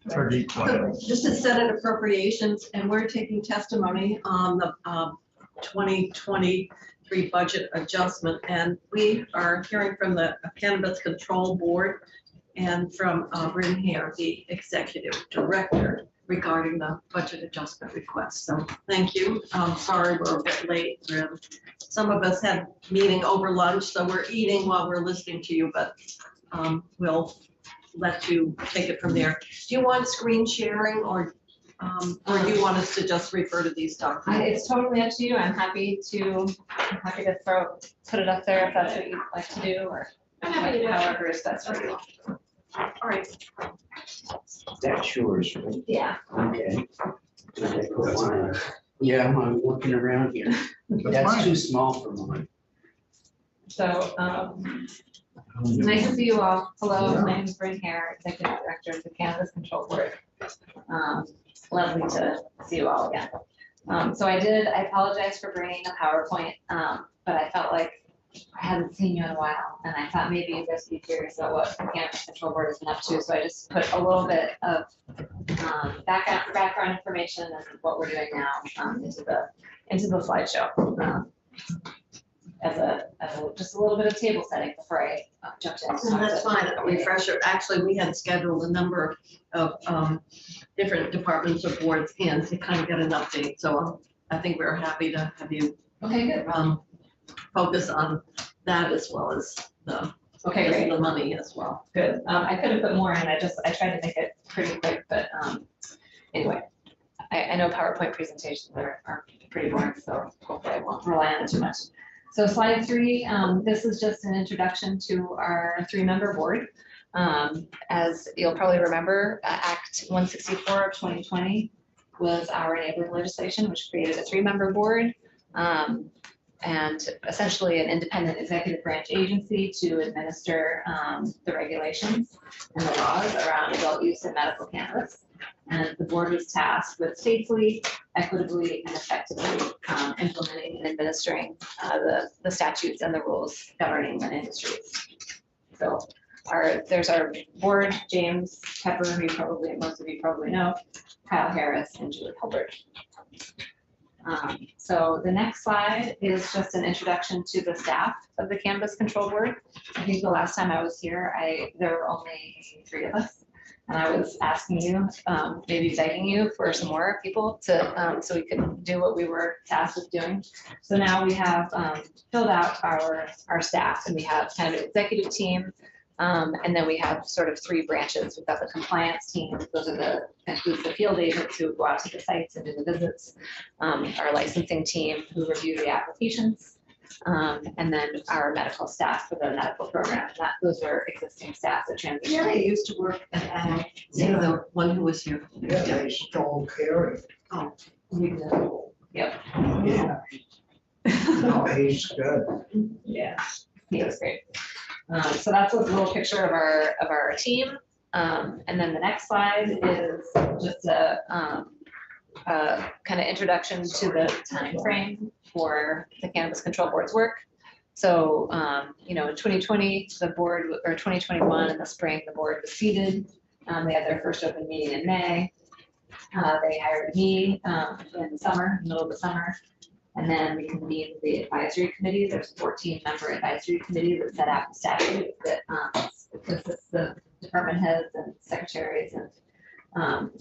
This is Senate Appropriations, and we're taking testimony on the 2023 budget adjustment. And we are hearing from the Cannabis Control Board and from Bryn Hare, the Executive Director, regarding the budget adjustment request. So thank you. Sorry we're a bit late. Some of us had meeting over lunch, so we're eating while we're listening to you, but we'll let you take it from there. Do you want screen sharing, or do you want us to just refer to these documents? It's totally up to you. I'm happy to put it up there if that's what you'd like to do, or however is best for you. All right. That's yours, right? Yeah. Okay. Yeah, I'm looking around here. That's too small for mine. So, nice to see you all. Hello, my name is Bryn Hare, Executive Director of the Cannabis Control Board. Lovely to see you all again. So I apologize for bringing a PowerPoint, but I felt like I hadn't seen you in a while, and I thought maybe you guys would be curious about what the Cannabis Control Board has been up to. So I just put a little bit of background information and what we're doing now into the slideshow. As just a little bit of table setting before I jumped in. No, that's fine. A refresher. Actually, we had scheduled a number of different departments or boards in to kind of get an update. So I think we're happy to have you focus on that as well as the the money as well. Good. I could have put more in. I tried to make it pretty quick, but anyway, I know PowerPoint presentations are pretty boring, so hopefully I won't rely on it too much. So slide 3, this is just an introduction to our 3-member board. As you'll probably remember, Act 164 of 2020 was our enabling legislation, which created a 3-member board and essentially an independent executive branch agency to administer the regulations and the laws around adult use in medical cannabis. And the board was tasked with safely, equitably, and effectively implementing and administering the statutes and the rules governing the industries. So there's our board: James Pepper, who most of you probably know, Kyle Harris, and Julie Hulbert. So the next slide is just an introduction to the staff of the Cannabis Control Board. I think the last time I was here, there were only 3 of us. And I was asking you, maybe begging you for some more people to, so we could do what we were tasked with doing. So now we have filled out our staff, and we have kind of an executive team, and then we have sort of 3 branches. We've got the compliance team; those are includes the field agents who go out to the sites and do the visits. Our licensing team who review the applications. And then our medical staff for the medical program. Those are existing staff that transition. Yeah, they used to work at Ag. Yeah, the one who was here. Yeah, they stole Carrie. Oh, Yep. Yeah. No, he's good. Yeah, he was great. So that's a little picture of our team. And then the next slide is just a kind of introduction to the time frame for the Cannabis Control Board's work. So, in 2020, the board, or 2021 in the spring, the board was seated. They had their first open meeting in May. They hired me in the summer, middle of the summer. And then we convened the advisory committee. There's a 14-member advisory committee that set out the statute that consists of department heads and secretaries and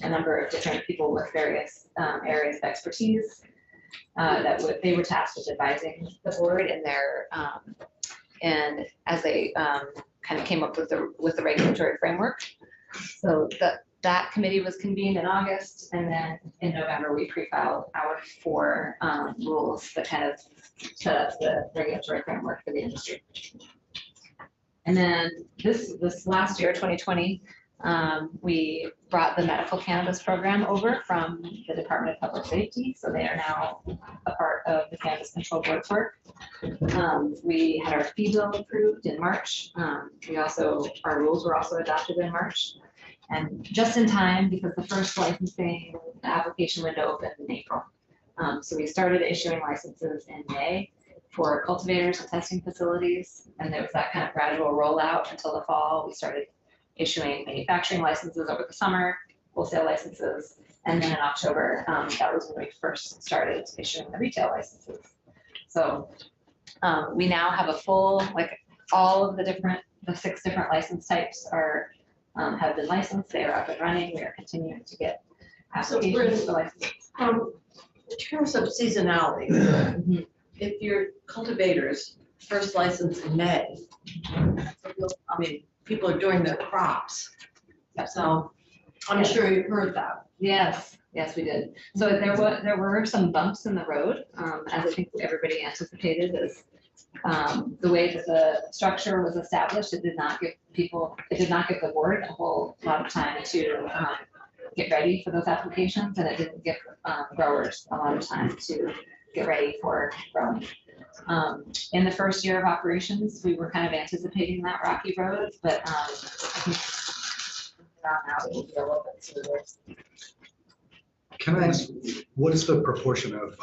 a number of different people with various areas of expertise they were tasked with advising the board in their and as they kind of came up with the regulatory framework. So that committee was convened in August, and then in November we pre-filed our 4 rules that kind of set up the regulatory framework for the industry. And then this last year, 2020. We brought the medical cannabis program over from the Department of Public Safety, so they are now a part of the Cannabis Control Board's work. We had our fee bill approved in March. Our rules were also adopted in March, and just in time because the first licensing application window opened in April. So we started issuing licenses in May for cultivators and testing facilities, and there was that kind of gradual rollout until the fall. We started issuing manufacturing licenses over the summer, wholesale licenses, and then in October, that was when we first started issuing the retail licenses. So we now have a full, like all of the 6 different license types are have been licensed. They are up and running. We are continuing to get applications for licenses. In terms of seasonality, Mhm. if your cultivators first license in May, I mean, people are doing their crops. So I'm sure you've heard that. Yes, yes, we did. So there were some bumps in the road, as I think everybody anticipated, is the way that the structure was established. It did not give the board a whole lot of time to get ready for those applications, and it didn't give growers a lot of time to get ready for growing. In the first year of operations, we were kind of anticipating that rocky road, but I think now it will be a little bit smoother. Can I ask, what is the proportion of,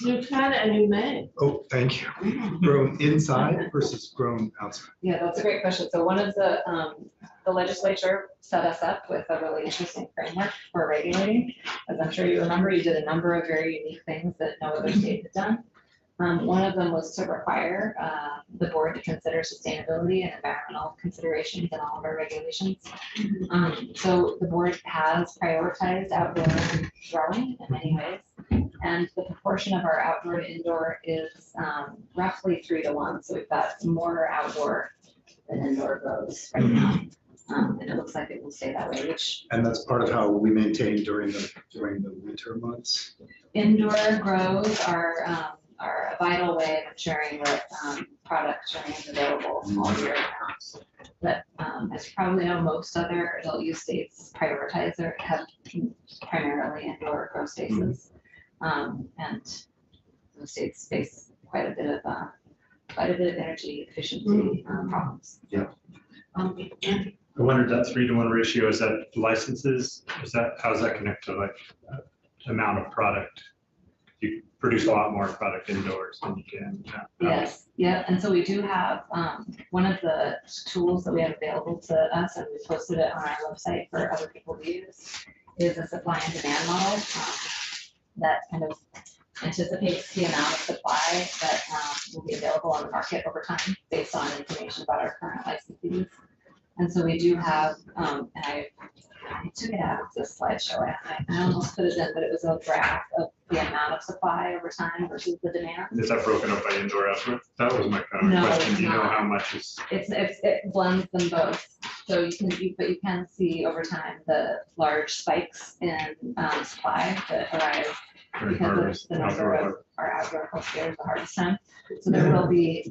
New Canada and New May. oh, thank you, grown inside versus grown outside? Yeah, that's a great question. So one of the legislature set us up with a really interesting framework for regulating. As I'm sure you remember, you did a number of very unique things that no other state had done. One of them was to require the board to consider sustainability and environmental considerations in all of our regulations. So the board has prioritized outdoor growing in many ways. And the proportion of our outdoor to indoor is roughly 3 to 1. So we've got more outdoor than indoor grows right now. And it looks like it will stay that way, which And that's part of how we maintain during the winter months? indoor grows are a vital way of ensuring that product remains available all year round. But as you probably know, most other adult use states prioritize or have primarily indoor grow spaces. And those states face quite a bit of energy efficiency problems. I wondered that 3 to 1 ratio, is that licenses? How does that connect to like amount of product? You produce a lot more product indoors than you can. Yes, yeah, and so we do have, one of the tools that we have available to us, and we posted it on our website for other people to use, is a supply and demand model that kind of anticipates the amount of supply that will be available on the market over time based on information about our current licensees. And so we do have, and I took it out of this slideshow. I almost put it in, but it was a graph of the amount of supply over time versus the demand. Is that broken up by indoor outdoor? That was my kind of No, question. it's Do you know not. how much is? It blends them both. So but you can see over time the large spikes in supply that arise because of the number of our outdoor cultivators the hardest time. So there will be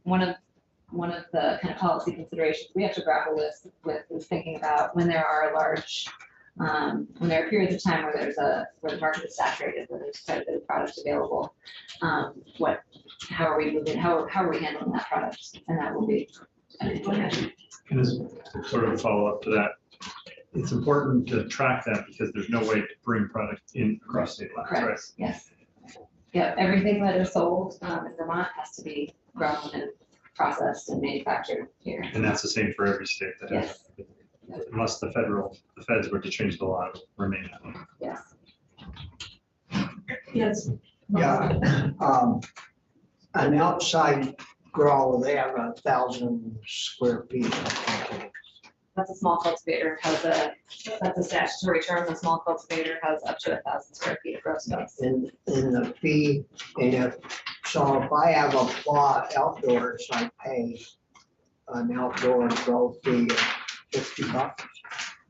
one of the kind of policy considerations we have to grapple with is thinking about when there are when there are periods of time where the market is saturated, where there's quite a bit of product available. How are we handling that product? And that will be an information. And as sort of a follow-up to that, it's important to track that because there's no way to bring product in across state lines, right? Correct, yes. Yeah, everything that is sold in Vermont has to be grown and processed and manufactured here. And that's the same for every state that has, unless the feds were to change the law, it would remain that way. Yes. Yes. Yeah, an outside grow, they have 1,000 square feet. That's a small cultivator, that's a statutory term. A small cultivator has up to 1,000 square feet of grow space. In the fee, and so if I have a plot outdoors, I pay an outdoor grow fee of $50.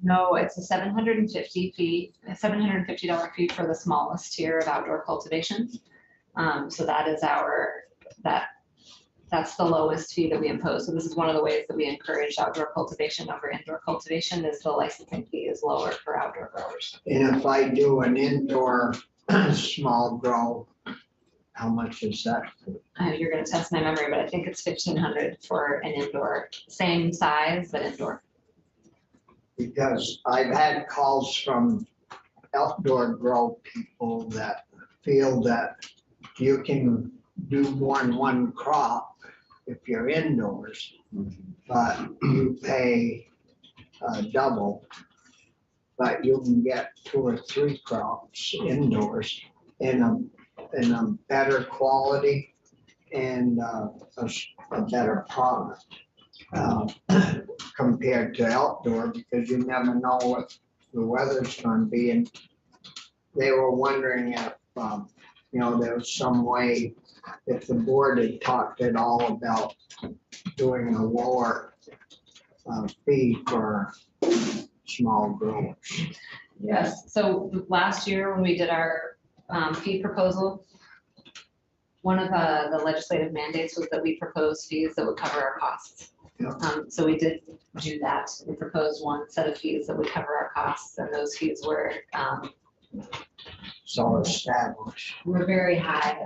No, it's a $750 fee for the smallest tier of outdoor cultivation. So that is that's the lowest fee that we impose. So this is one of the ways that we encourage outdoor cultivation over indoor cultivation is the licensing fee is lower for outdoor growers. And if I do an indoor small grow, how much is that? You're gonna test my memory, but I think it's $1,500 for an indoor, same size, but indoor. Because I've had calls from outdoor grow people that feel that you can do more than one crop if you're indoors, but you pay double. But you can get 2 or 3 crops indoors in a better quality and a better product compared to outdoor, because you never know what the weather's gonna be. And they were wondering if, there was some way, if the board had talked at all about doing a lower fee for small growers. Yes, so last year when we did our fee proposal, one of the legislative mandates was that we proposed fees that would cover our costs. Yeah. So we did do that. We proposed one set of fees that would cover our costs, and those fees were So established. very high,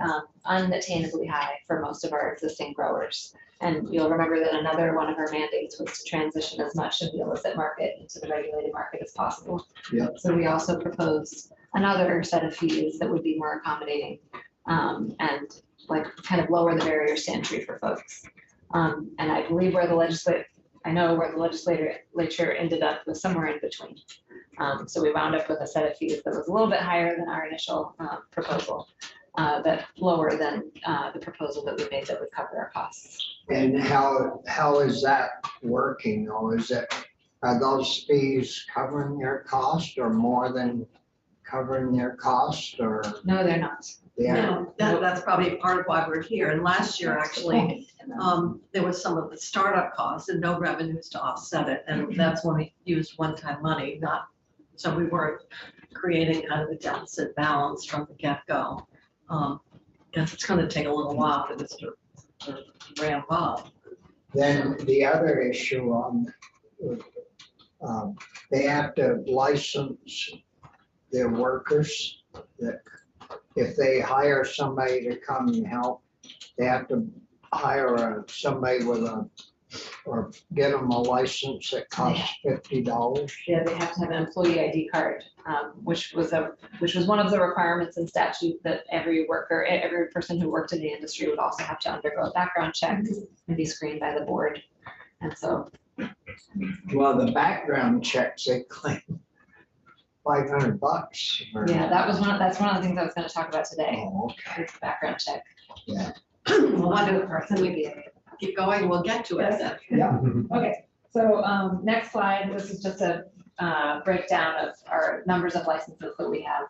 unattainably high for most of our existing growers. And you'll remember that another one of our mandates was to transition as much of the illicit market into the regulated market as possible. Yep. So we also proposed another set of fees that would be more accommodating, and like kind of lower the barriers to entry for folks. And I believe where the legislature ended up was somewhere in between. So we wound up with a set of fees that was a little bit higher than our initial proposal, but lower than the proposal that we made that would cover our costs. And how is that working, or are those fees covering their cost or more than covering their cost, or? No, they're not. No, that's probably part of why we're here. And last year, actually, there was some of the startup costs and no revenues to offset it. And that's when we used one-time money, so we weren't creating kind of a deficit balance from the get-go. Guess it's gonna take a little while for this to ramp up. Then the other issue, they have to license their workers, that if they hire somebody to come and help, they have to hire somebody or get them a license that costs $50. Yeah, they have to have an employee ID card, which was one of the requirements in statute that every person who worked in the industry would also have to undergo a background check and be screened by the board. And so, Well, the background checks, they claim $500. yeah, that's one of the things I was gonna talk about today, Oh, okay. is the background check. Yeah. Well, why One don't person would be. keep going, we'll get to it then. Yeah. Okay, so next slide, this is just a breakdown of our numbers of licenses that we have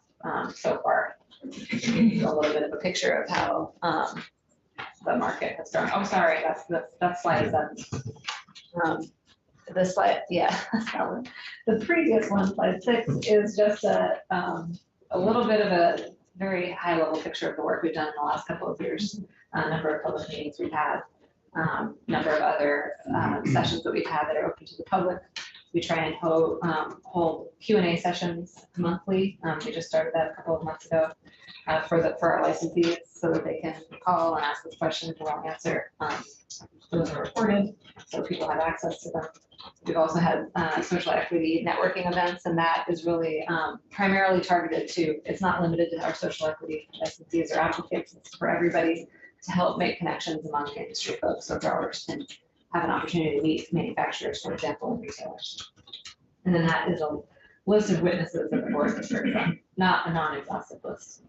so far. A little bit of a picture of how the market has grown. Oh, sorry, that's slide 7. This slide, yeah, that one. The previous one, slide 6, is just a little bit of a very high level picture of the work we've done in the last couple of years, number of public meetings we've had, number of other sessions that we've had that are open to the public. We try and hold Q&A sessions monthly. We just started that a couple of months ago for our licensees, so that they can call and ask us questions and we'll answer. Those are recorded, so people have access to them. We've also had social equity networking events, and that is really primarily targeted to, it's not limited to our social equity licensees or applicants, it's for everybody, to help make connections among industry folks, so growers can have an opportunity to meet manufacturers, for example, and retailers. And then that is a list of witnesses that the board has heard from, not a non-exhaustive list.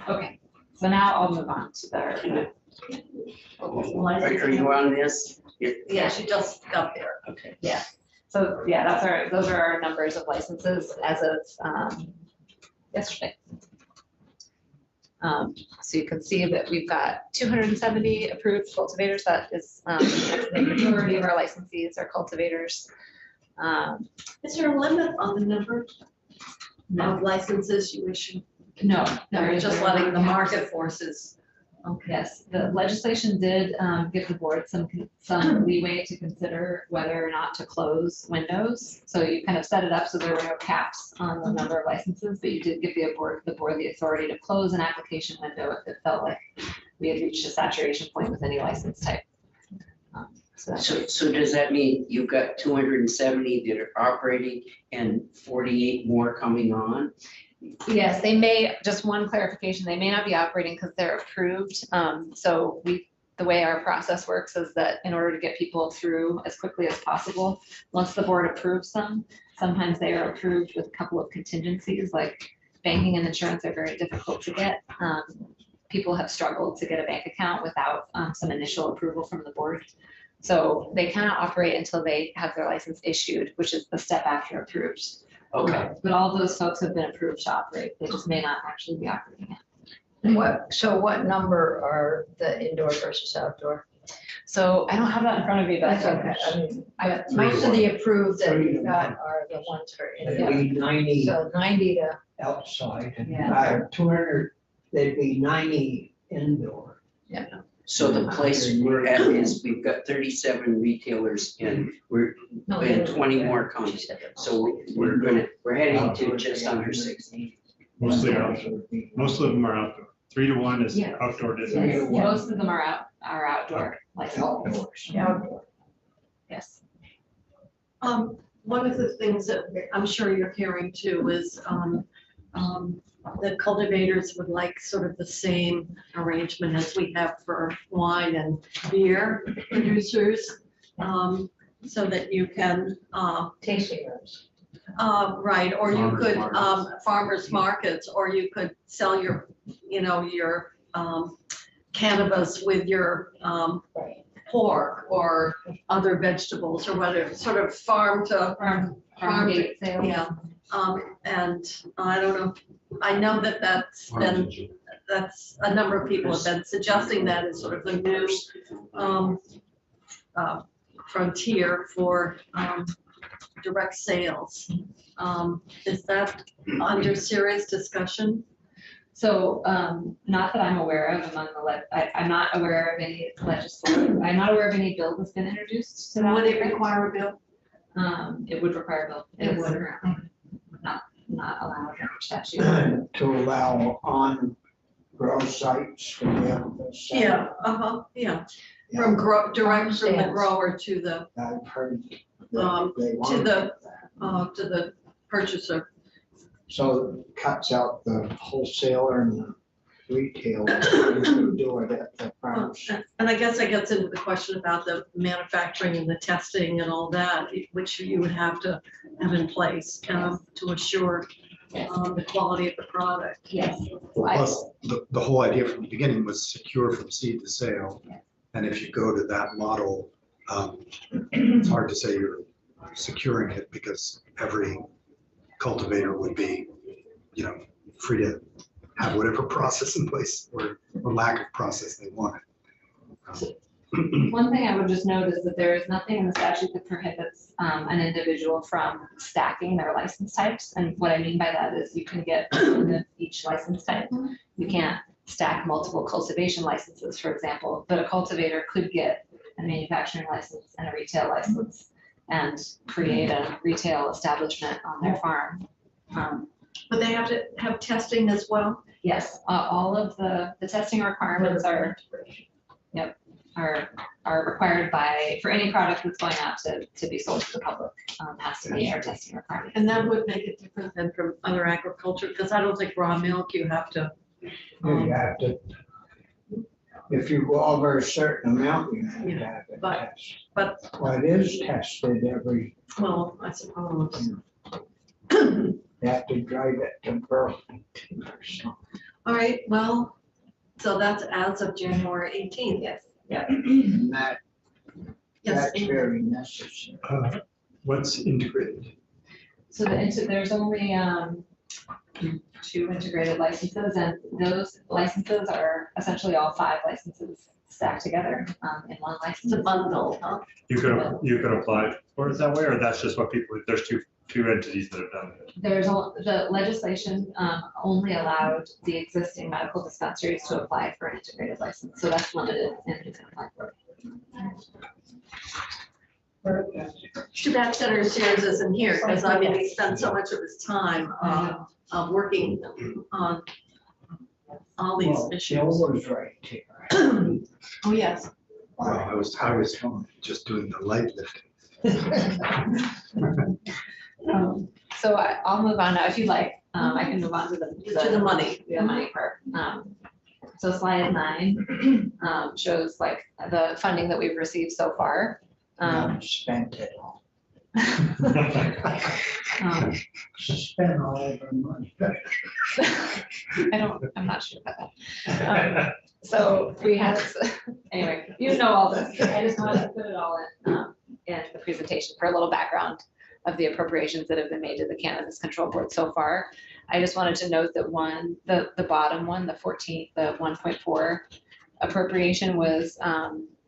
Okay, so now I'll move on to the. Are you on this? Yeah, she just got there. Okay. So yeah, those are our numbers of licenses as of yesterday. So you can see that we've got 270 approved cultivators. That is the majority of our licensees are cultivators. Is there a limit on the number of licenses you issue? No, You're just letting the market forces. Okay. Yes, the legislation did give the board some leeway to consider whether or not to close windows. So you kind of set it up so there were no caps on the number of licenses, but you did give the board the authority to close an application window if it felt like we had reached a saturation point with any license type. So does that mean you've got 270 that are operating and 48 more coming on? Yes, they may, just one clarification, they may not be operating because they're approved. So the way our process works is that in order to get people through as quickly as possible, once the board approves them, sometimes they are approved with a couple of contingencies, like banking and insurance are very difficult to get. People have struggled to get a bank account without some initial approval from the board. So they cannot operate until they have their license issued, which is the step after approved. Okay, But all those folks have been approved to operate. They just may not actually be operating it. So what number are the indoor versus outdoor? So I don't have that in front of me, but I That's can. okay. I mean, Three to most of the approved that 3 to we've got 1. are the ones for It'd indoor. be 90 So 90 to, outside and Yeah. 200, they'd be 90 indoor. so the place we're at is, we've got 37 retailers and we're, no. and indoor. 20 more coming. So we're heading to just under 60. Mostly outdoor. Most of them are outdoor. 3 to 1 is Yes. outdoor Yes. distance. Yeah. Most of them are outdoor license. Outdoors. Outdoor. Yes. One of the things that I'm sure you're hearing too is, the cultivators would like sort of the same arrangement as we have for wine and beer producers. So that you can, Tasting rooms. right, or you Farmers could, markets. farmers markets, or you could sell your, your, cannabis with your, Right. pork or other vegetables or whatever, sort of farm to, Farm gate sales. yeah. And I don't know, I know that that's a number of people have been suggesting that as sort of the new, frontier for, direct sales. Is that under serious discussion? So, not that I'm aware of among I'm not aware of any legislative, I'm not aware of any bill that's been introduced to that. Would it effect. require a bill? It would require a bill. It It's would. currently not allowed under statute. To allow on grow sites to be able to sell. Yeah, yeah, from direct from the Stands. grower to the, I've heard Um, that they want the- that. to the purchaser. So it cuts out the wholesaler and the retailer, to do it at the farms. And I guess that gets into the question about the manufacturing and the testing and all that, which you would have to have in place, to assure, Yes. the quality of the product. Yes. Plus, the whole idea from the beginning was secure from seed to sale. Yeah. And if you go to that model, it's hard to say you're securing it because every cultivator would be, free to have whatever process in place or lack of process they wanted. One thing I would just note is that there is nothing in the statute that prohibits an individual from stacking their license types. And what I mean by that is you can get one of each license type. You can't stack multiple cultivation licenses, for example, but a cultivator could get a manufacturing license and a retail license and create a retail establishment on their farm. But they have to have testing as well? Yes, all of the testing requirements are required for any product that's going out to be sold to the public, has to meet our testing requirements. And that would make it different than from other agriculture, because I don't think raw milk you have to. You have to, if you go over a certain amount, you have to Yeah, have it but- tested. but- Well, it is tested every, Well, I suppose. you have to drive it to Burlington or something. All right, well, so that's as of January 18th. Yes. And that, Yes, that's very necessary. What's integrated? So there's only 2 integrated licenses, and those licenses are essentially all 5 licenses stacked together in one license. it's a bundle, huh? You could apply for it that way, or that's just what people, there's two entities that have done it. The legislation only allowed the existing medical dispensaries to apply for an integrated license, so that's limited and you can apply for it. Too bad Senator Sears isn't here, because I mean, he spent so much of his time working on all these Well, issues. Joe was right here. Oh, yes. Well, I was just doing the light lifting. So I'll move on now if you'd like. I can move on to the To the money. the money part. So slide 9 shows like the funding that we've received so far. Spent it all. Um, Spent all of the money. I'm not sure about that. So we had, anyway, you know all this. I just wanted to put it all in the presentation for a little background of the appropriations that have been made to the Cannabis Control Board so far. I just wanted to note that the bottom one, the 1.4 appropriation was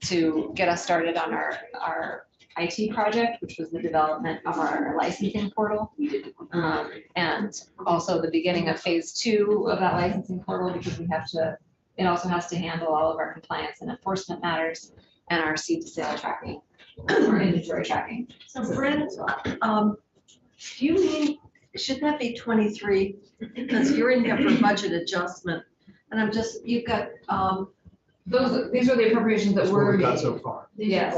to get us started on our IT project, which was the development of our licensing portal. And also the beginning of phase 2 of that licensing portal, because it also has to handle all of our compliance and enforcement matters and our seed to sale tracking, or inventory tracking. So Brent, do you mean, should that be 23? Because you're in here for budget adjustment, and you've got, These are the appropriations that That's what were we've got made. so far. Yes.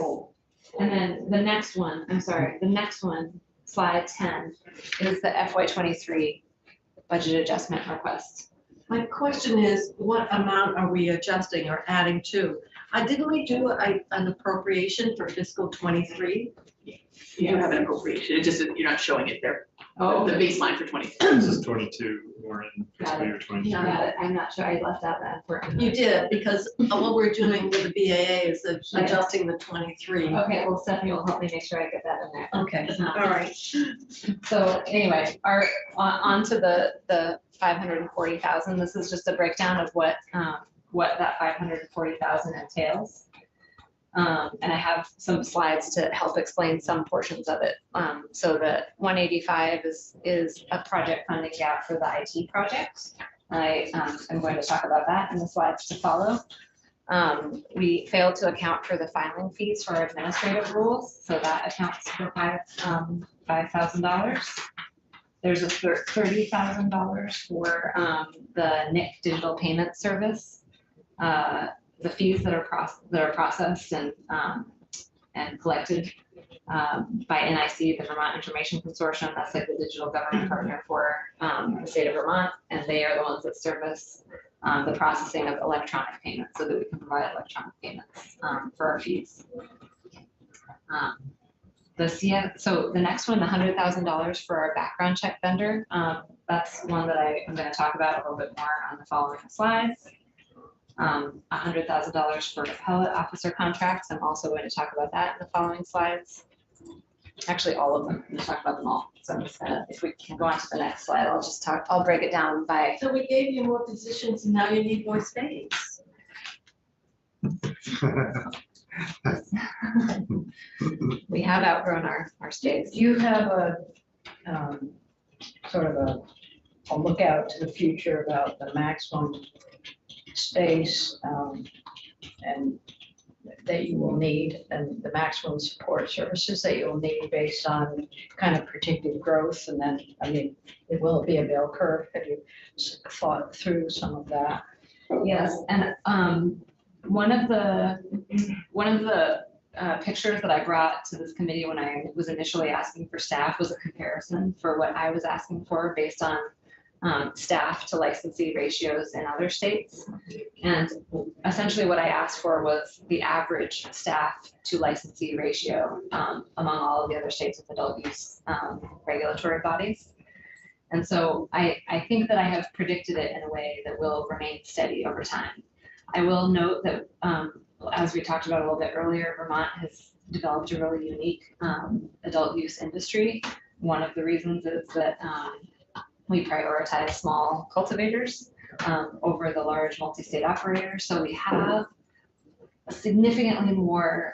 And then the next one, slide 10, is the FY23 budget adjustment request. my question is, what amount are we adjusting or adding to? Didn't we do an appropriation for fiscal 23? You do have an appropriation, it just, you're not showing it there. The baseline for 20. This is 22, we're in fiscal Got it. year 22. Yeah. Got it. I'm not sure, I left out that important. You did, because what we're doing with the BAA is adjusting the 23. Okay, well, Stephanie will help me make sure I get that in there. Okay, all right. So anyway, on to the 540,000. This is just a breakdown of what that 540,000 entails. And I have some slides to help explain some portions of it. So the 185 is a project funding gap for the IT project. I'm going to talk about that in the slides to follow. We failed to account for the filing fees for administrative rules, so that accounts for $5,000. There's a $30,000 for the NIC digital payment service. The fees that are processed and collected by NIC, the Vermont Information Consortium. That's like the digital government partner for the state of Vermont, and they are the ones that service the processing of electronic payments, so that we can provide electronic payments for our fees. So the next one, the $100,000 for our background check vendor. That's one that I'm going to talk about a little bit more on the following slides. $100,000 for appellate officer contracts. I'm also going to talk about that in the following slides. Actually, all of them. I'm going to talk about them all. So I'm just gonna, if we can go on to the next slide, I'll break it down by. So we gave you more positions and now you need more space. We have outgrown our space. You have a sort of a lookout to the future about the maximum space and that you will need, and the maximum support services that you'll need based on kind of predicted growth. And then, I mean, it will be a bell curve. Have you thought through some of that? Yes, and one of the pictures that I brought to this committee when I was initially asking for staff was a comparison for what I was asking for based on staff to licensee ratios in other states. And essentially what I asked for was the average staff to licensee ratio among all of the other states with adult use regulatory bodies. And so I think that I have predicted it in a way that will remain steady over time. I will note that as we talked about a little bit earlier, Vermont has developed a really unique adult use industry. One of the reasons is that we prioritize small cultivators over the large multi-state operators. So we have significantly more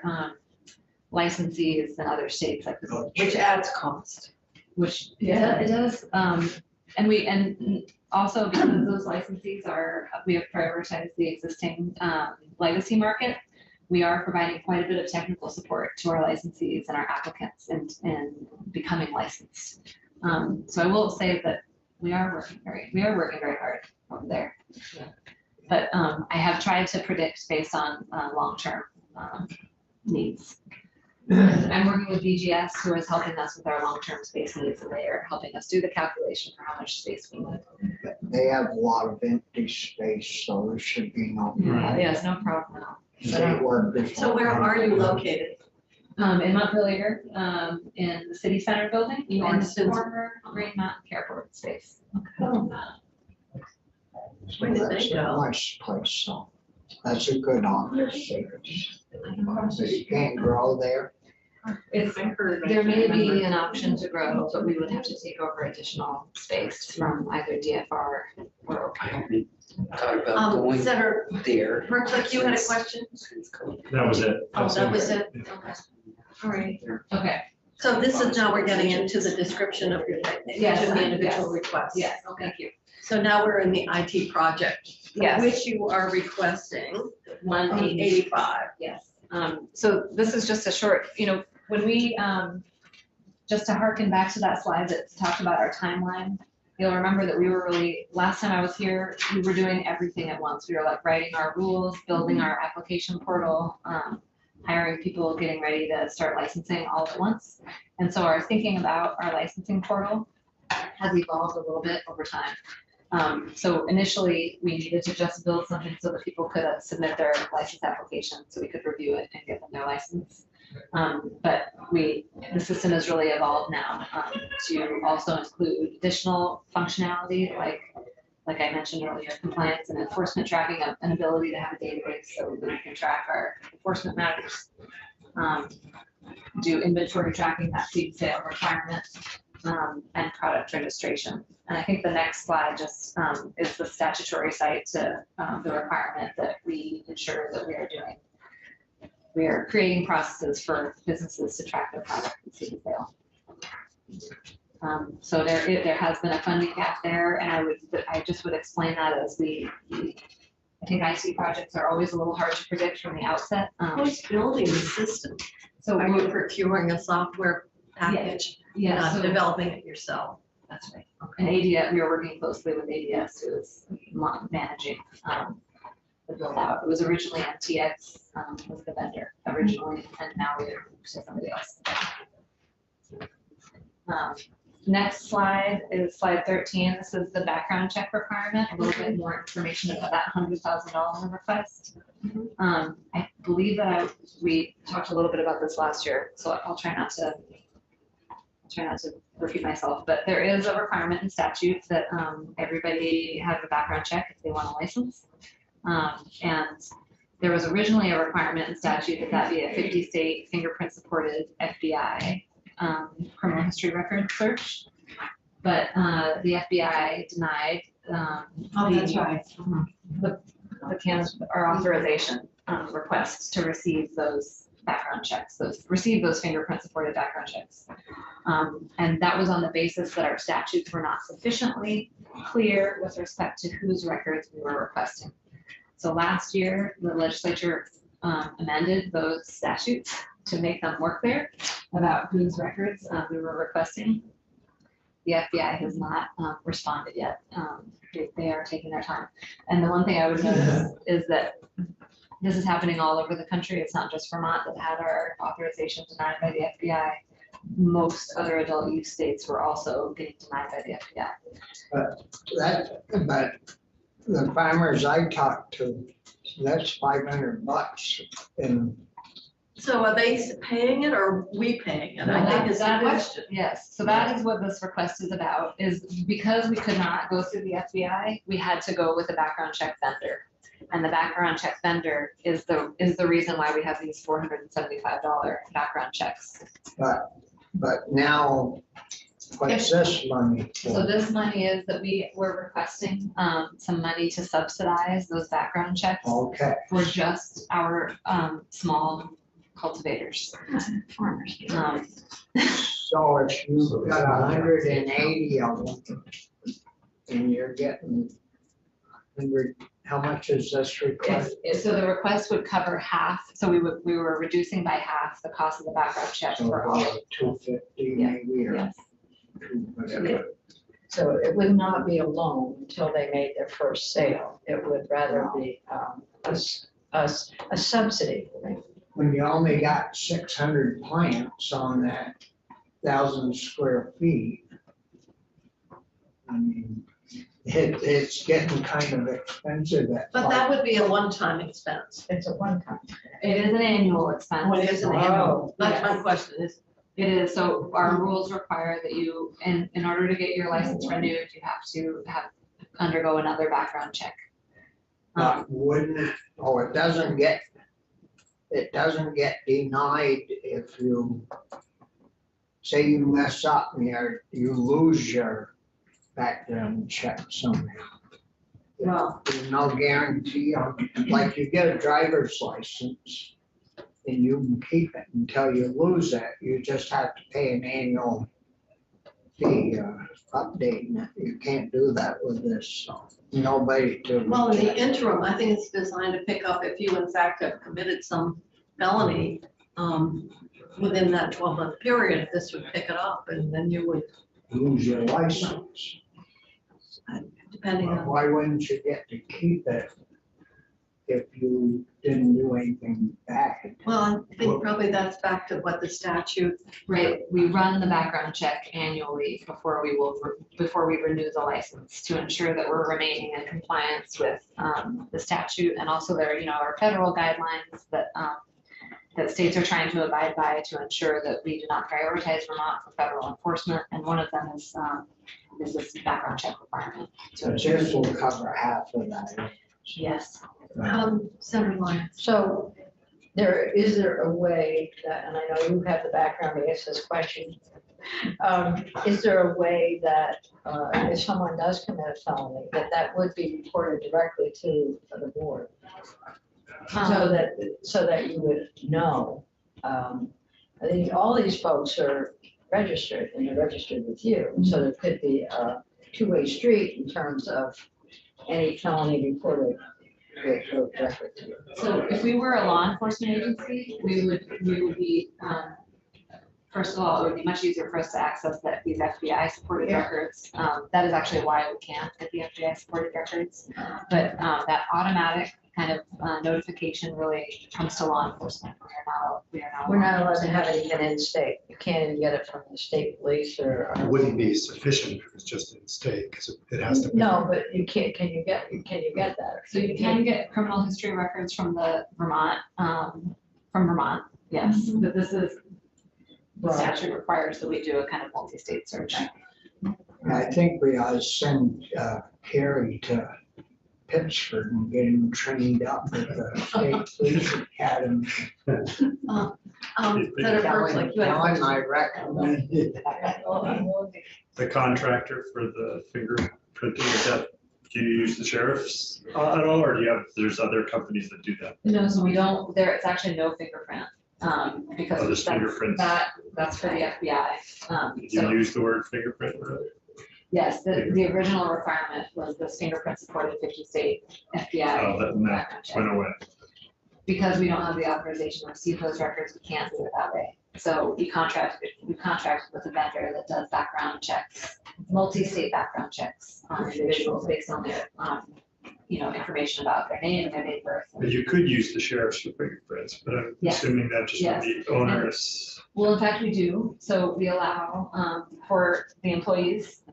licensees than other states like this. Which adds cost. Which it does. And also because those licensees we have prioritized the existing legacy market, we are providing quite a bit of technical support to our licensees and our applicants in becoming licensed. So I will say that we are working very hard over there. But I have tried to predict based on long-term needs. I'm working with BGS, who is helping us with our long-term space needs, and they are helping us do the calculation for how much space we need. they have a lot of empty space, so there should be no. Right. Yes, no problem. State workers. So where are you located? In Montpelier, in the city center building, in North the Center. former Green Mountain Careport space. So Where did they that's a go? nice place, so that's a good office. So you can't grow there. It's, I heard. there may be an option to grow, but we would have to take over additional space from either DFR or OPM. Thought about going Senator there. Berklick, you had a question? Since COVID. That was it. Oh, that was it. it? Okay. All right. Okay, So this is now we're getting into the description of your, Yes, each of the individual yes. requests. yes, thank you. So now we're in the IT project, for Yes. which you are requesting 185. Yes, so this is just a short, when we, just to harken back to that slide that talked about our timeline, you'll remember that we were really, last time I was here, we were doing everything at once. We were like writing our rules, building our application portal, hiring people, getting ready to start licensing all at once. And so our thinking about our licensing portal has evolved a little bit over time. So initially, we needed to just build something so that people could submit their license application, so we could review it and give them their license. But the system has really evolved now to also include additional functionality, like I mentioned earlier, compliance and enforcement tracking, an ability to have a database so that we can track our enforcement matters, do inventory tracking, that seed sale requirement, and product registration. And I think the next slide just is the statutory site to the requirement that we ensure that we are doing. We are creating processes for businesses to track their product and seed sale. So there has been a funding gap there, and I just would explain that as I think IT projects are always a little hard to predict from the outset. Who's building the system? So Are you procuring a software package? yeah, Not so developing it yourself? that's right. And ADS, we are working closely with ADS, who is managing the build out. It was originally MTX was the vendor originally, and now we're to somebody else. Next slide is slide 13. This is the background check requirement, a little bit more information about that $100,000 request. I believe that we talked a little bit about this last year, so I'll try not to repeat myself, but there is a requirement in statute that everybody have a background check if they want a license. And there was originally a requirement in statute that be a 50-state fingerprint supported FBI criminal history record search, but the FBI denied our authorization request to receive those background checks, receive those fingerprint supported background checks. And that was on the basis that our statutes were not sufficiently clear with respect to whose records we were requesting. So last year, the legislature amended those statutes to make them more clear about whose records we were requesting. The FBI has not responded yet. They are taking their time. And the one thing I would notice is that this is happening all over the country. It's not just Vermont that had our authorization denied by the FBI. Most other adult use states were also getting denied by the FBI. But the farmers I talked to, that's $500 and So are they paying it or are we paying it? I think is the That is- question. Yes, so that is what this request is about, is because we could not go through the FBI, we had to go with a background check vendor. And the background check vendor is the reason why we have these $475 background checks. but now, what's this money So for? this money is that we were requesting some money to subsidize those background checks Okay, for just our small cultivators. Farmers. so if you've got 180 of them and you're getting 100, how much is this request? So the request would cover half, so we were reducing by half the cost of the background check So for all. about 250 maybe or Yes. whatever. So it would not be a loan until they made their first sale. It would rather be a subsidy. When you only got 600 plants on that 1,000 square feet, I mean, it's getting kind of expensive at. But that would be a one-time expense. It's a one-time. It is an annual expense. What is an annual? That's my question is, It is, so our rules require that you, in order to get your license renewed, you have to undergo another background check. Wouldn't, it doesn't get denied if you, say you mess up and you lose your background check somehow. Well, There's no guarantee like you get a driver's license and you can keep it until you lose it. You just have to pay an annual fee, updating it. You can't do that with this, so nobody to. well, in the interim, I think it's designed to pick up if you in fact have committed some felony within that 12-month period, this would pick it up and then you would, Lose your license. depending on. Why wouldn't you get to keep it if you didn't do anything bad? Well, I think probably that's back to what the statute, right, we run the background check annually before we renew the license to ensure that we're remaining in compliance with the statute, and also there, our federal guidelines that that states are trying to abide by to ensure that we do not prioritize Vermont for federal enforcement, and one of them is this background check requirement. So this will cover half of that. Yes. Senator Lyons. So is there a way that, and I know you have the background to answer this question, is there a way that if someone does commit a felony, that would be reported directly to the board? So that you would know. I think all these folks are registered and they're registered with you, so there could be a two-way street in terms of any felony reported would go directly to you. So if we were a law enforcement agency, we would be, first of all, it would be much easier for us to access these FBI supported records. That is actually why we can't get the FBI supported records. But that automatic kind of notification really comes to law enforcement. We're not allowed to have it even in state. You can't even get it from the state police or. It wouldn't be sufficient if it's just in state, because it has to be. No, but you can't, can you get that? So you can get criminal history records from the Vermont, yes, but this is, the statute requires that we do a kind of multi-state search. I think we ought to send Carrie to Pittsburgh and get him trained up with the state police academy. Senator Berkeley, you have a question. I recommend. The contractor for the fingerprinting, do you use the sheriff's at all, or there's other companies that do that? No, so we don't, it's actually no fingerprint, because Oh, there's fingerprints. that's for the FBI. Did you use the word fingerprint earlier? Yes, the original requirement was this fingerprint supported 50-state FBI. Oh, that background check. went away. Because we don't have the authorization to receive those records, we can't do it that way. So we contracted with a vendor that does background checks, multi-state background checks on individuals based on their, information about their name, their date of birth. But you could use the sheriff's for fingerprints, but I'm Yes. assuming that just would be onerous. Well, in fact, we do. So we allow for the employees,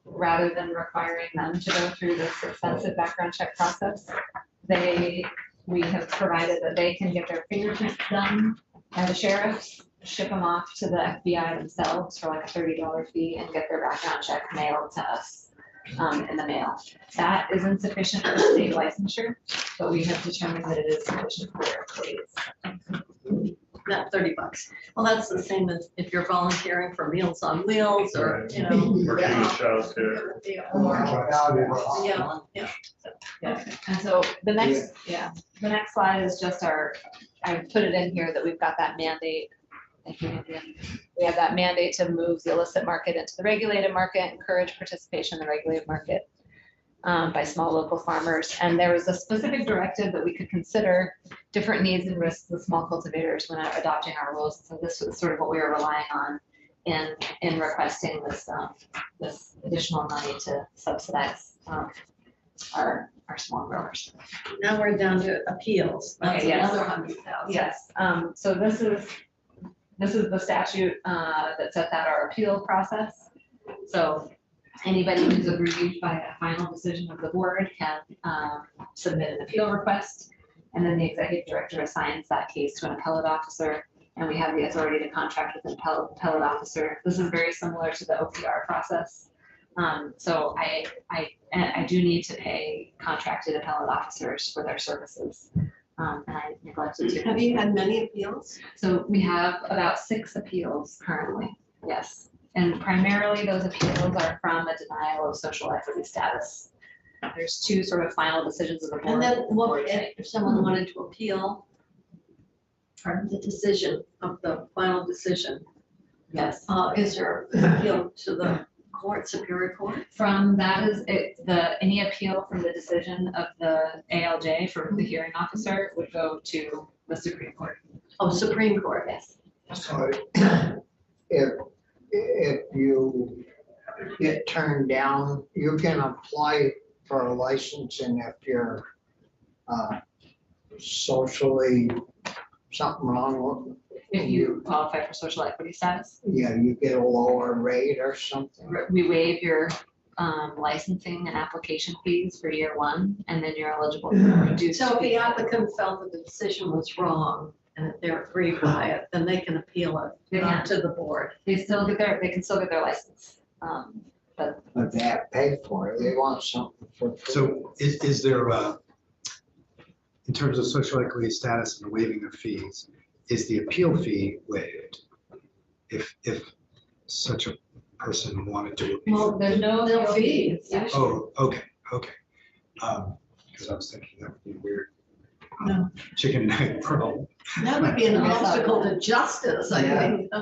rather than requiring them to go through this expensive background check process, we have provided that they can get their fingerprints done by the sheriffs, ship them off to the FBI themselves for like a $30 fee and get their background check mailed to us in the mail. That isn't sufficient for state licensure, but we have determined that it is sufficient for their employees. Not $30. Well, that's the same as if you're volunteering for Meals on Wheels or, Working in childcare. Yeah. And so the next slide is just I put it in here that we've got that mandate. Thank you, Anthea. We have that mandate to move the illicit market into the regulated market, encourage participation in the regulated market by small local farmers. And there was a specific directive that we could consider different needs and risks of small cultivators when adopting our rules. So this was sort of what we were relying on in requesting this additional money to subsidize our small growers. Now we're down to appeals. That's Okay, yes. another 100,000. Yes, so this is the statute that sets out our appeal process. So Anybody who's aggrieved by a final decision of the board can submit an appeal request. And then the executive director assigns that case to an appellate officer. And we have the authority to contract with an appellate officer. This is very similar to the OPR process. So I do need to pay contracted appellate officers for their services. And I neglected to. Have you had many appeals? So we have about 6 appeals currently, yes. And primarily those appeals are from a denial of social equity status. There's 2 sort of final decisions of the board. And then what Board if someone wanted to appeal the decision of the final decision? Yes. Is there an appeal to the court, Superior Court? From that is it, any appeal from the decision of the ALJ for the hearing officer would go to the Supreme Court. Oh, Supreme Court. Yes. So if you get turned down, you can apply for a license, and if you're socially something wrong with, If you qualify for social equity status, yeah, you get a lower rate or something. we waive your licensing and application fees for year 1, and then you're eligible for reduced. So if the fee. applicant felt that the decision was wrong and if they're aggrieved by it, then they can appeal They it can. to the board. They can still get their license. But they have to pay for it. They want something for free. So is there, in terms of social equity status and the waiving of fees, is the appeal fee waived? If such a person wanted to. Well, there's no No appeal fees. fees. Oh, okay. Because I was thinking that would be weird. No. Chicken and egg problem. That would be an obstacle to justice, I Yeah. think.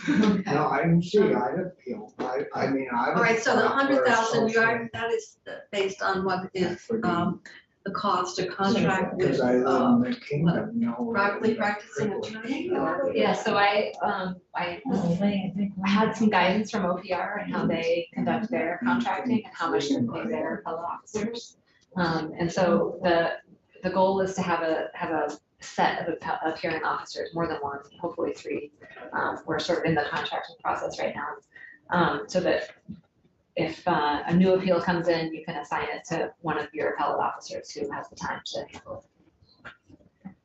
Okay. No, I didn't see, I'd appeal. I mean, I. All right, so the would apply for a 100,000, social- that is based on what is for the- the cost to contract with Because I live in the kingdom, you know. privately practicing attorney? or- Yeah, so I had some guidance from OPR and how they conduct their contracting and how much they pay their fellow officers. And so the goal is to have a set of hearing officers, more than 1, hopefully 3. We're sort of in the contracting process right now. So that if a new appeal comes in, you can assign it to one of your appellate officers who has the time to handle it.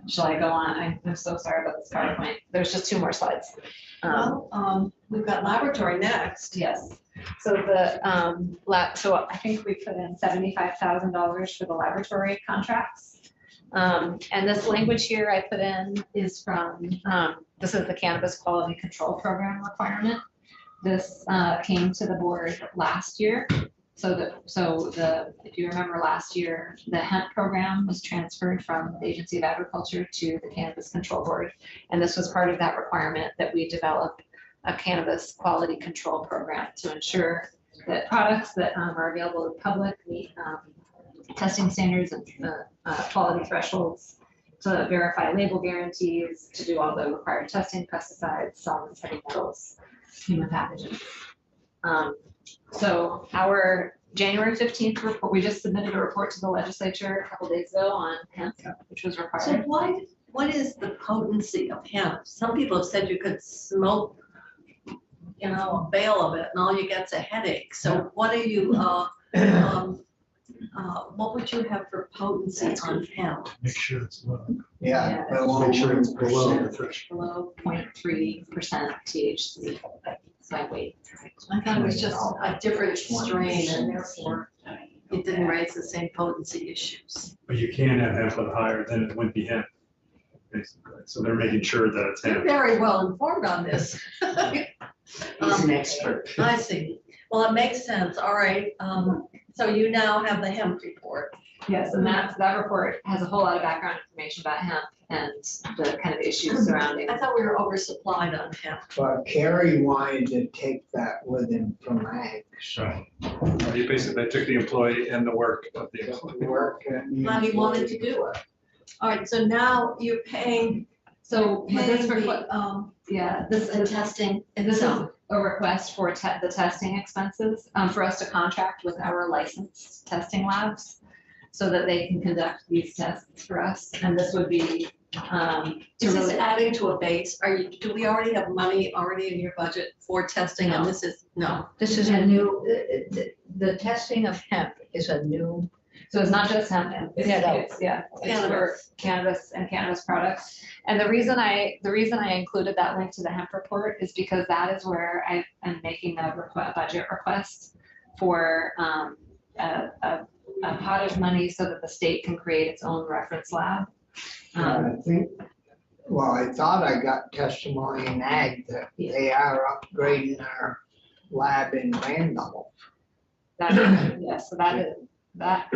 Shall I go on? I'm so sorry about this PowerPoint. There's just 2 more slides. Well, we've got laboratory next. Yes. So so I think we put in $75,000 for the laboratory contracts. And this language here I put in is from, this is the Cannabis Quality Control Program requirement. This came to the board last year. If you remember last year, the hemp program was transferred from the Agency of Agriculture to the Cannabis Control Board. And this was part of that requirement that we develop a cannabis quality control program to ensure that products that are available to the public meet testing standards and quality thresholds, to verify label guarantees, to do all the required testing, pesticides, solvents, heavy metals, human pathogens. So our January 15th report, we just submitted a report to the legislature a couple days ago on hemp, which was So required. what is the potency of hemp? Some people have said you could smoke, a bale of it and all you get's a headache. So what are you, what would you have for potency on hemp? Make sure it's low. Yeah. Yeah. below Make sure it's below 1%. the threshold. Below 0.3% THC by weight. I thought it was just a different strain and therefore it didn't raise the same potency issues. But you can have hemp with higher, then it wouldn't be hemp. Basically. So they're making sure that it's You're hemp. very well informed on this. He's an expert. I see. Well, it makes sense. All right. So you now have the hemp report. Yes, and that report has a whole lot of background information about hemp and the kind of issues surrounding. I thought we were oversupplied on hemp. But Kerry wanted to take that with him from ag, so. You basically took the employee and the work of the employee. Work and. Glad he wanted to do it. All right, so now you're paying So this the, request, yeah, this the is, testing this is itself. a request for the testing expenses, for us to contract with our licensed testing labs so that they can conduct these tests for us. And this would be Is this really- adding to a base? Do we already have money already in your budget for testing? And No. this is, no. This is a new, the testing of hemp is a new, So it's not just hemp, it's, Yeah, no. it's for cannabis and cannabis products. And the reason I included that link to the hemp report is because that is where I am making a budget request for, a pot of money so that the state can create its own reference lab. I think, well, I thought I got testimony in ag that they are upgrading our lab in Randolph. So that is, that,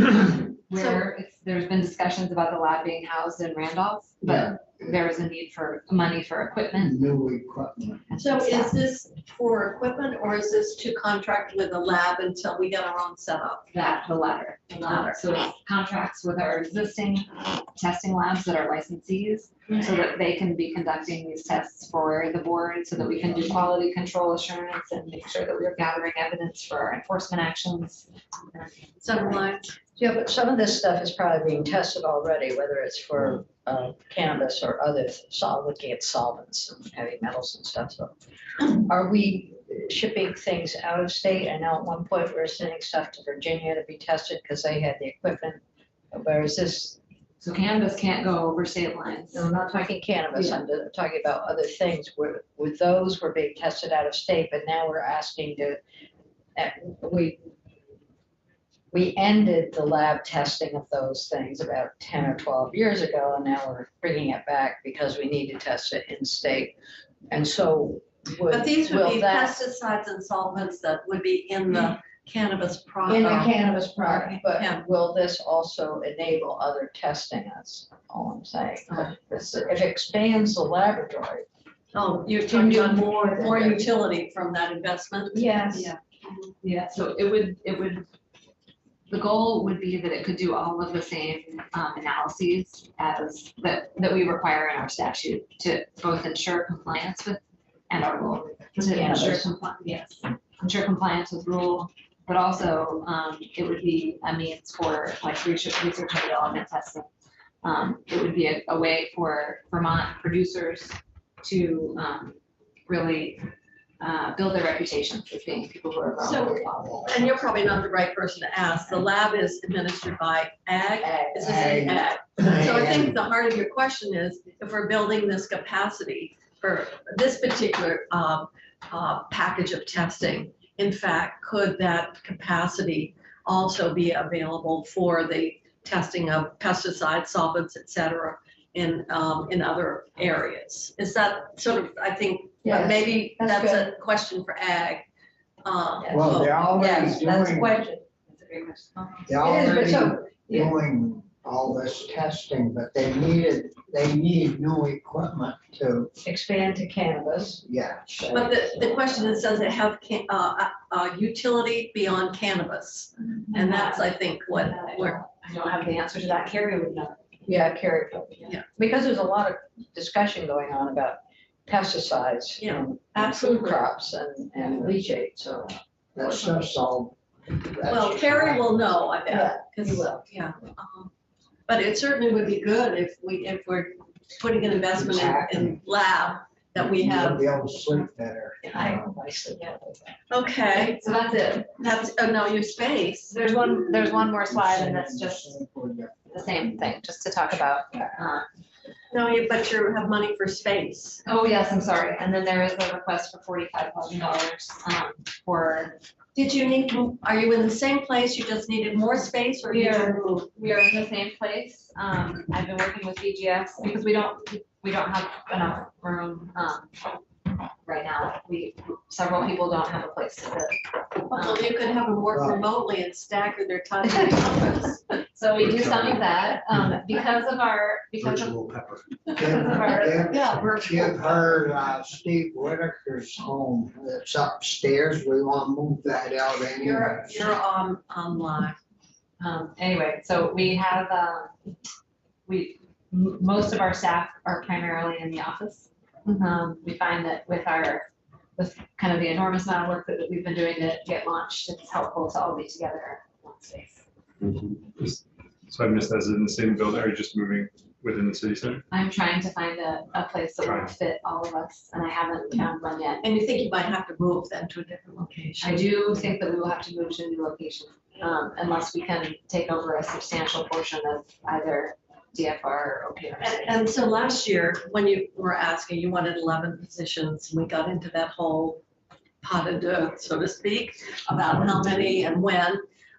where there's been discussions about the lab being housed in Randolph, but there is a need for money for equipment. New equipment. So is this for equipment or is this to contract with a lab until we get our own setup? That, the latter. So it's contracts with our existing testing labs that are licensees, so that they can be conducting these tests for the board, so that we can do quality control assurance and make sure that we're gathering evidence for our enforcement actions. Several lines? yeah, but some of this stuff is probably being tested already, whether it's for cannabis or other looking at solvents and heavy metals and stuff. So are we shipping things out of state? I know at one point we were sending stuff to Virginia to be tested because they had the equipment. Whereas this, So cannabis can't go over state lines. no, I'm not talking cannabis, I'm talking about other things. With those, we're being tested out of state, but now we're asking to, we ended the lab testing of those things about 10 or 12 years ago, and now we're bringing it back because we need to test it in state. And so But these would will be that- pesticides and solvents that would be in the cannabis product. in the cannabis product, Yeah. but will this also enable other testing? That's all I'm saying. If it expands the laboratory. Oh, you're Can talking do about more than more that. utility from that investment? Yes. Yeah. Yeah, so it would, the goal would be that it could do all of the same analyses as that we require in our statute to both ensure compliance with and our rule. To ensure ensure compliance with rule, but also it would be a means for like research and development testing. It would be a way for Vermont producers to really build their reputations as being people who are So- responsible. And you're probably not the right person to ask. The lab is administered by ag. Is this in ag? So I think the heart of your question is, if we're building this capacity for this particular package of testing, in fact, could that capacity also be available for the testing of pesticides, solvents, et cetera, in other areas? Is that sort of, I think, Yes, maybe that's that's a question for ag. Well, they're already Yes, that's a doing, question. That's a great question. they're It is, but already so, yeah. doing all this testing, but they need new equipment to, Expand to cannabis. yeah. But the question is, does it have utility beyond cannabis? And that's, I think, what we're, I don't have the answer to that. Carrie would know. Yeah, Carrie. Yeah. Because there's a lot of discussion going on about pesticides Yeah, in food absolutely. crops and leachate, so. That's just all. Well, Carrie will know, I bet. Yeah, 'cause, you will. Yeah. But it certainly would be good if we're putting an investment in lab that we You'll have. be able to sleep better. I- Nicely, yeah. Okay, So that's it. that's, oh no, your space. There's one more slide and that's just the same thing, just to talk about. No, but you have money for space. Oh, yes, I'm sorry. And then there is a request for $45,000 for, Did you need, are you in the same place? You just needed more space or did you move? we are in the same place. I've been working with BGS because we don't have enough room right now. Several people don't have a place to live. Well, you could have them work remotely and stagger their time in the office. So we do some of that, because of Virtual pepper. Yeah, Give her Steve Whitaker's home that's upstairs. We want to move that out anyway. You're online. Anyway, so we have, most of our staff are primarily in the office. We find that with kind of the enormous amount of work that we've been doing to get launched, it's helpful to all be together in one space. So I missed, that is in the same building, or just moving within the city center? I'm trying to find a place that will fit all of us, and I haven't found one yet. And you think you might have to move then to a different location? I do think that we will have to move to a new location, unless we can take over a substantial portion of either DFR or OPRC. And so last year, when you were asking, you wanted 11 positions, and we got into that whole pot of dirt, so to speak, about how many and when.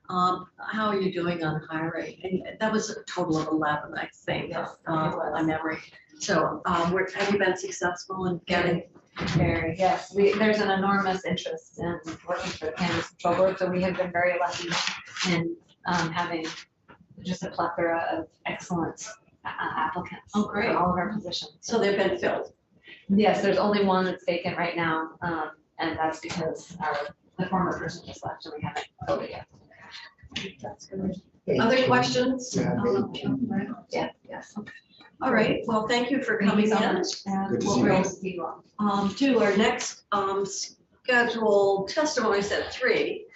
How are you doing on hiring? And that was a total of 11, I think, Yes, it my memory. So have you been successful in getting? Very, yes, there's an enormous interest in working for the Cannabis Control Board, so we have been very lucky in having just a plethora of excellent applicants. Oh, great. For all of our positions. So they've been filled. Yes, there's only one that's vacant right now, and that's because the former person just left and we haven't filled it yet. That's good. Other questions? Yeah, Yeah, yes. All right, well, thank you for Thank you coming so in. much. And Good to we'll see you. bring, See you all. to our next scheduled testimonies at 3.